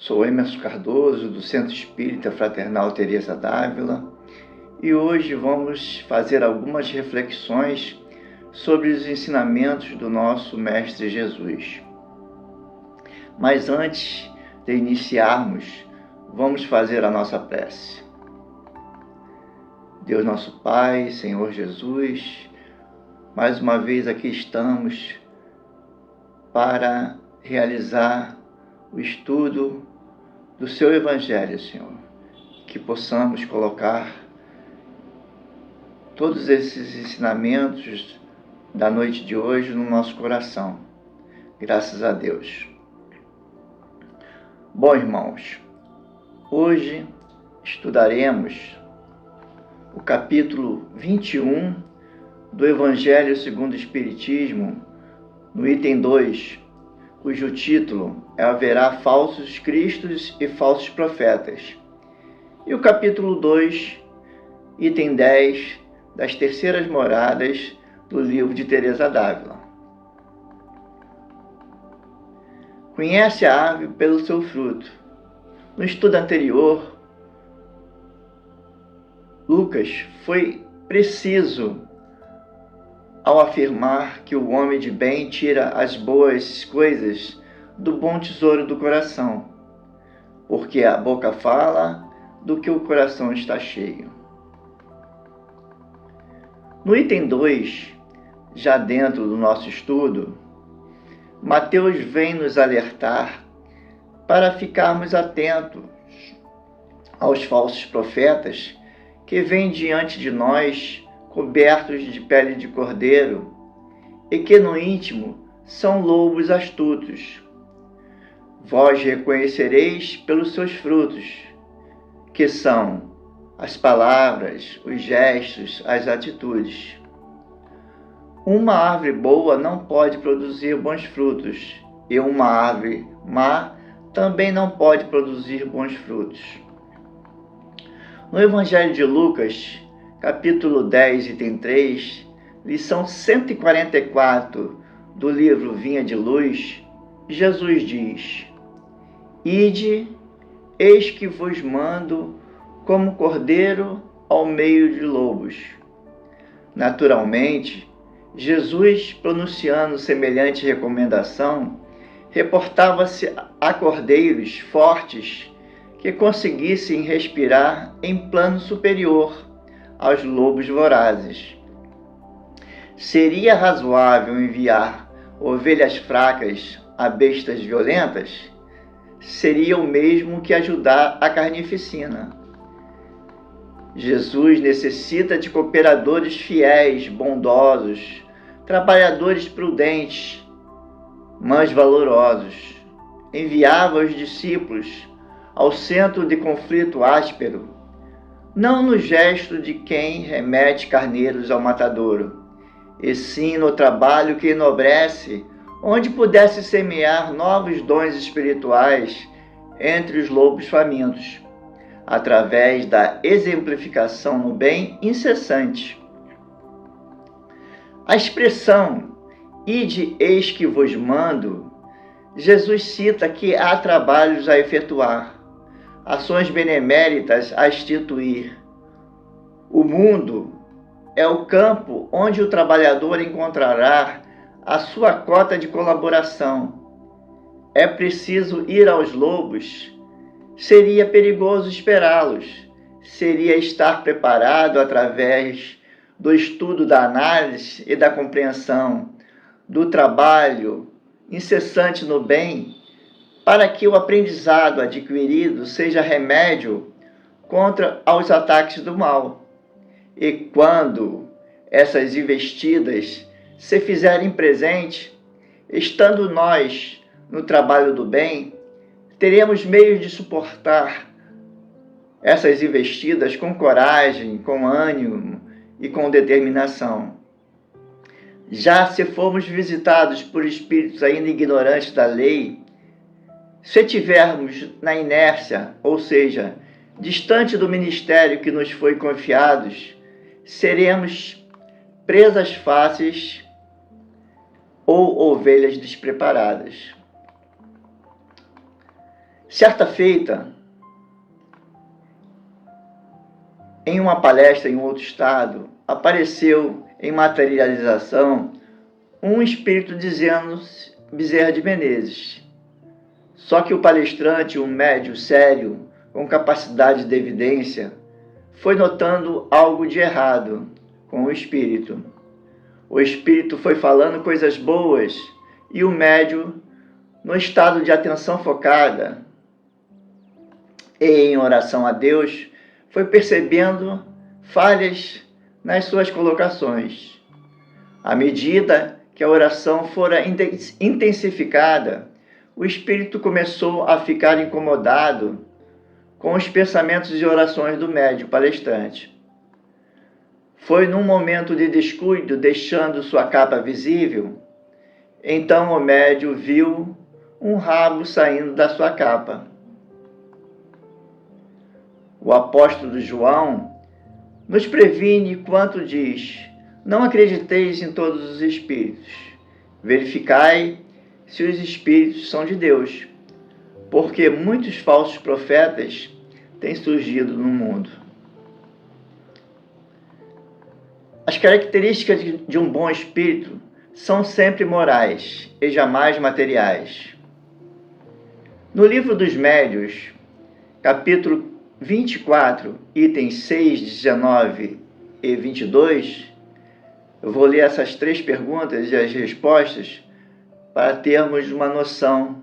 Sou Emerson Cardoso, do Centro Espírita Fraternal Teresa d'Ávila, e hoje vamos fazer algumas reflexões sobre os ensinamentos do nosso Mestre Jesus. Mas antes de iniciarmos, vamos fazer a nossa prece. Deus nosso Pai, Senhor Jesus, mais uma vez aqui estamos para realizar o estudo do Seu Evangelho, Senhor. Que possamos colocar todos esses ensinamentos da noite de hoje no nosso coração. Graças a Deus. Bom, irmãos, hoje estudaremos o capítulo 21 do Evangelho segundo o Espiritismo, no item 2, cujo título é Haverá falsos cristos e falsos profetas. E o capítulo 2, item 10, das terceiras moradas do livro de Teresa d'Ávila. Conhece a árvore pelo seu fruto. No estudo anterior, Lucas foi preciso ao afirmar que o homem de bem tira as boas coisas do bom tesouro do coração, porque a boca fala do que o coração está cheio. No item 2, já dentro do nosso estudo, Mateus vem nos alertar para ficarmos atentos aos falsos profetas que vêm diante de nós cobertos de pele de cordeiro, e que no íntimo são lobos astutos. Vós reconhecereis pelos seus frutos, que são as palavras, os gestos, as atitudes. Uma árvore boa não pode produzir bons frutos, e uma árvore má também não pode produzir bons frutos. No Evangelho de Lucas, capítulo 10, item 3, lição 144 do livro Vinha de Luz, Jesus diz: Ide, eis que vos mando como cordeiro ao meio de lobos. Naturalmente, Jesus, pronunciando semelhante recomendação, reportava-se a cordeiros fortes que conseguissem respirar em plano superior aos lobos vorazes. Seria razoável enviar ovelhas fracas a bestas violentas? Seria o mesmo que ajudar a carnificina. Jesus necessita de cooperadores fiéis, bondosos, trabalhadores prudentes, mas valorosos. Enviava os discípulos ao centro de conflito áspero, não no gesto de quem remete carneiros ao matadouro, e sim no trabalho que enobrece, onde pudesse semear novos dons espirituais entre os lobos famintos, através da exemplificação no bem incessante. A expressão "Ide, eis que vos mando", Jesus cita que há trabalhos a efetuar, ações beneméritas a instituir. O mundo é o campo onde o trabalhador encontrará a sua cota de colaboração. É preciso ir aos lobos. Seria perigoso esperá-los. Seria estar preparado através do estudo da análise e da compreensão, do trabalho incessante no bem, para que o aprendizado adquirido seja remédio contra os ataques do mal. E quando essas investidas se fizerem presente, estando nós no trabalho do bem, teremos meios de suportar essas investidas com coragem, com ânimo e com determinação. Já se formos visitados por espíritos ainda ignorantes da lei, se tivermos na inércia, ou seja, distante do ministério que nos foi confiado, seremos presas fáceis ou ovelhas despreparadas. Certa feita, em uma palestra em outro estado, apareceu em materialização um espírito dizendo Bezerra de Menezes. Só que o palestrante, um médium sério, com capacidade de evidência, foi notando algo de errado com o espírito. O espírito foi falando coisas boas e o médium, no estado de atenção focada e em oração a Deus, foi percebendo falhas nas suas colocações. À medida que a oração fora intensificada, o espírito começou a ficar incomodado com os pensamentos e orações do médium palestrante. Foi num momento de descuido, deixando sua capa visível, então o médium viu um rabo saindo da sua capa. O apóstolo João nos previne quanto diz: não acrediteis em todos os espíritos, verificai se os espíritos são de Deus, porque muitos falsos profetas têm surgido no mundo. As características de um bom espírito são sempre morais e jamais materiais. No livro dos Médiuns, capítulo 24, itens 6, 19 e 22, eu vou ler essas 3 perguntas e as respostas para termos uma noção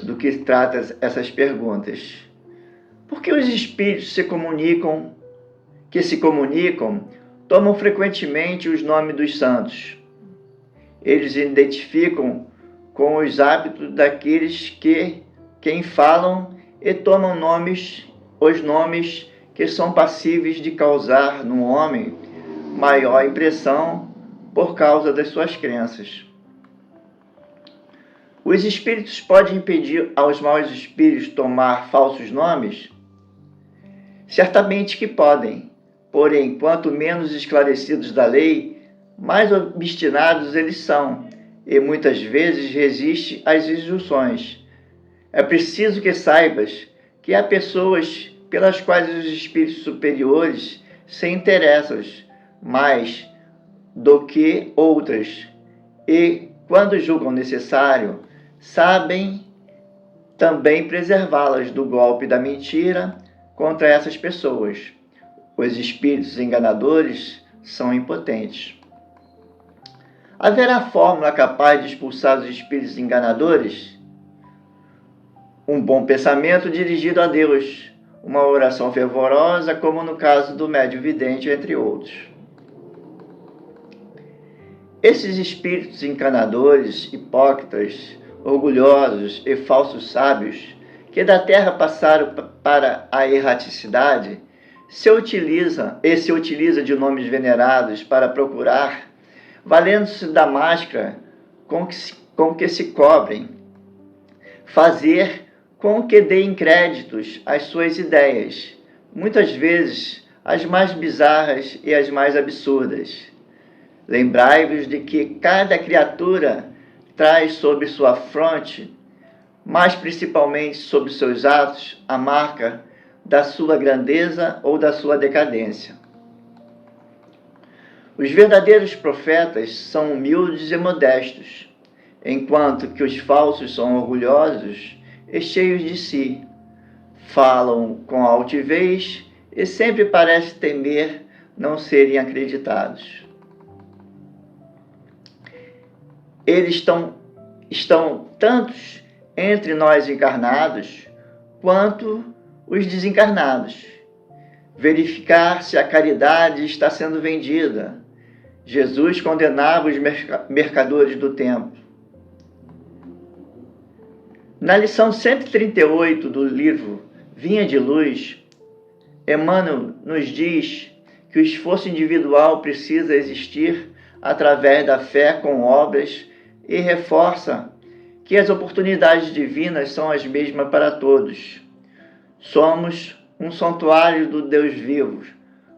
do que trata essas perguntas. Por que os espíritos que se comunicam, tomam frequentemente os nomes dos santos? Eles identificam com os hábitos daqueles que quem falam e tomam os nomes que são passíveis de causar no homem maior impressão por causa das suas crenças. Os espíritos podem impedir aos maus espíritos tomar falsos nomes? Certamente que podem, porém, quanto menos esclarecidos da lei, mais obstinados eles são, e muitas vezes resistem às injunções. É preciso que saibas que há pessoas pelas quais os espíritos superiores se interessam mais do que outras, e, quando julgam necessário, sabem também preservá-las do golpe da mentira contra essas pessoas. Os espíritos enganadores são impotentes. Haverá fórmula capaz de expulsar os espíritos enganadores? Um bom pensamento dirigido a Deus, uma oração fervorosa, como no caso do médium vidente, entre outros. Esses espíritos enganadores, hipócritas, orgulhosos e falsos sábios, que da terra passaram para a erraticidade, se utiliza de nomes venerados para procurar, valendo-se da máscara com que se cobrem, fazer com que deem créditos às suas ideias, muitas vezes as mais bizarras e as mais absurdas. Lembrai-vos de que cada criatura traz sobre sua fronte, mas principalmente sobre seus atos, a marca da sua grandeza ou da sua decadência. Os verdadeiros profetas são humildes e modestos, enquanto que os falsos são orgulhosos e cheios de si, falam com altivez e sempre parecem temer não serem acreditados. Eles estão tantos entre nós encarnados quanto os desencarnados. Verificar se a caridade está sendo vendida. Jesus condenava os mercadores do tempo. Na lição 138 do livro Vinha de Luz, Emmanuel nos diz que o esforço individual precisa existir através da fé com obras e reforça que as oportunidades divinas são as mesmas para todos. Somos um santuário do Deus vivo,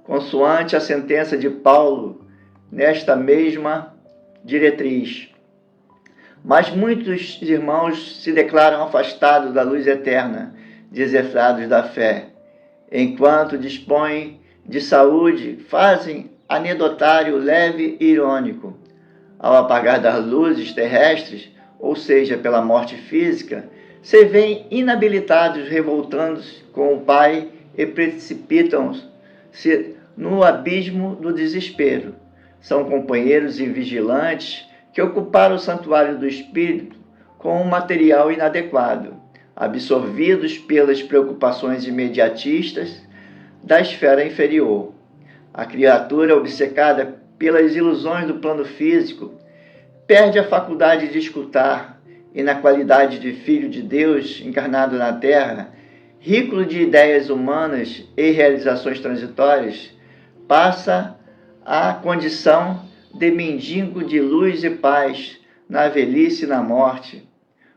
consoante a sentença de Paulo nesta mesma diretriz. Mas muitos irmãos se declaram afastados da luz eterna, desertados da fé. Enquanto dispõem de saúde, fazem anedotário leve e irônico. Ao apagar das luzes terrestres, ou seja, pela morte física, se veem inabilitados, revoltando-se com o Pai e precipitam-se no abismo do desespero. São companheiros e vigilantes que ocuparam o santuário do Espírito com um material inadequado, absorvidos pelas preocupações imediatistas da esfera inferior. A criatura, obcecada pelas ilusões do plano físico, perde a faculdade de escutar e, na qualidade de filho de Deus encarnado na Terra, rico de ideias humanas e realizações transitórias, passa à condição de mendigo de luz e paz na velhice e na morte.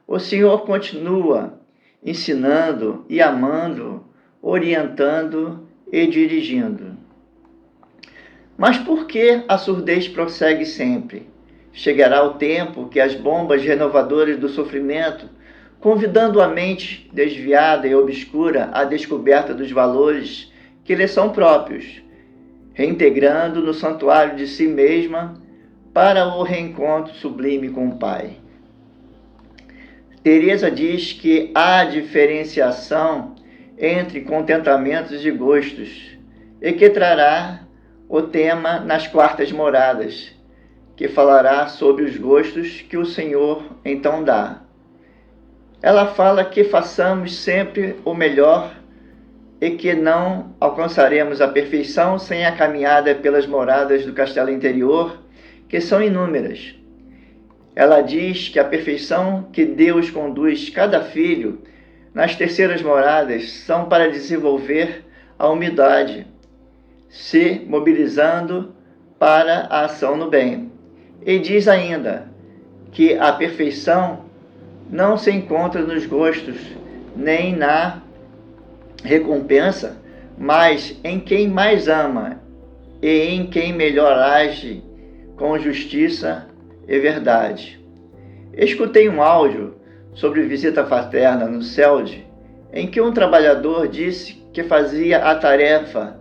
O Senhor continua ensinando e amando, orientando e dirigindo. Mas por que a surdez prossegue sempre? Chegará o tempo que as bombas renovadoras do sofrimento, convidando a mente desviada e obscura à descoberta dos valores que lhe são próprios, reintegrando no santuário de si mesma para o reencontro sublime com o Pai. Teresa diz que há diferenciação entre contentamentos e gostos, e que trará o tema nas quartas moradas, que falará sobre os gostos que o Senhor então dá. Ela fala que façamos sempre o melhor e que não alcançaremos a perfeição sem a caminhada pelas moradas do castelo interior, que são inúmeras. Ela diz que a perfeição que Deus conduz cada filho nas terceiras moradas são para desenvolver a humildade, se mobilizando para a ação no bem. E diz ainda que a perfeição não se encontra nos gostos, nem na recompensa, mas em quem mais ama e em quem melhor age com justiça e verdade. Escutei um áudio sobre visita fraterna no CELD, em que um trabalhador disse que fazia a tarefa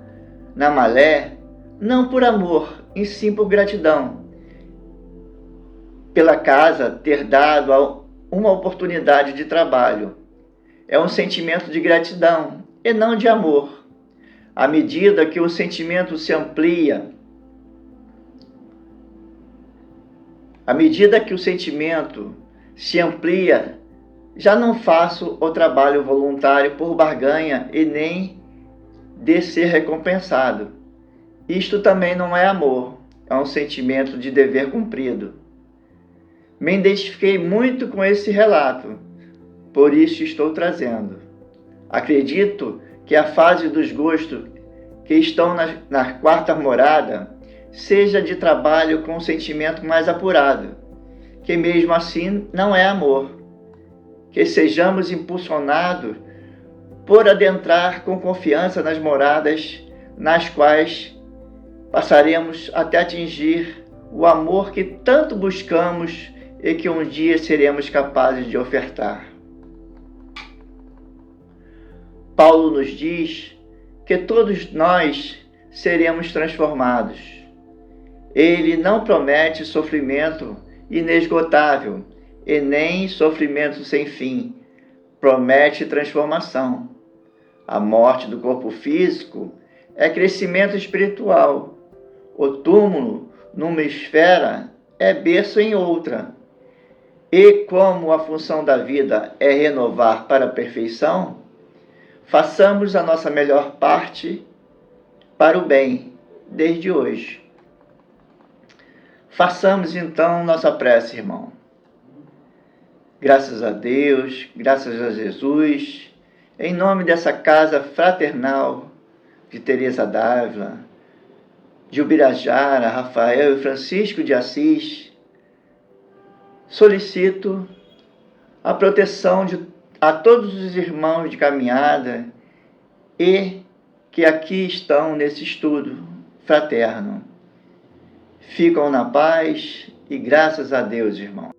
na Malé não por amor, e sim por gratidão, pela casa ter dado uma oportunidade de trabalho. É um sentimento de gratidão e não de amor. À medida que o sentimento se amplia, já não faço o trabalho voluntário por barganha e nem de ser recompensado. Isto também não é amor, é um sentimento de dever cumprido. Me identifiquei muito com esse relato, por isso estou trazendo. Acredito que a fase dos gostos que estão na quarta morada seja de trabalho com um sentimento mais apurado, que mesmo assim não é amor. Que sejamos impulsionados por adentrar com confiança nas moradas nas quais passaremos até atingir o amor que tanto buscamos e que um dia seremos capazes de ofertar. Paulo nos diz que todos nós seremos transformados. Ele não promete sofrimento inesgotável e nem sofrimento sem fim. Promete transformação. A morte do corpo físico é crescimento espiritual. O túmulo, numa esfera, é berço em outra. E como a função da vida é renovar para a perfeição, façamos a nossa melhor parte para o bem, desde hoje. Façamos então nossa prece, irmão. Graças a Deus, graças a Jesus, em nome dessa casa fraternal de Teresa d'Ávila, de Ubirajara, Rafael e Francisco de Assis, solicito a proteção a todos os irmãos de caminhada e que aqui estão nesse estudo fraterno. Ficam na paz e graças a Deus, irmão.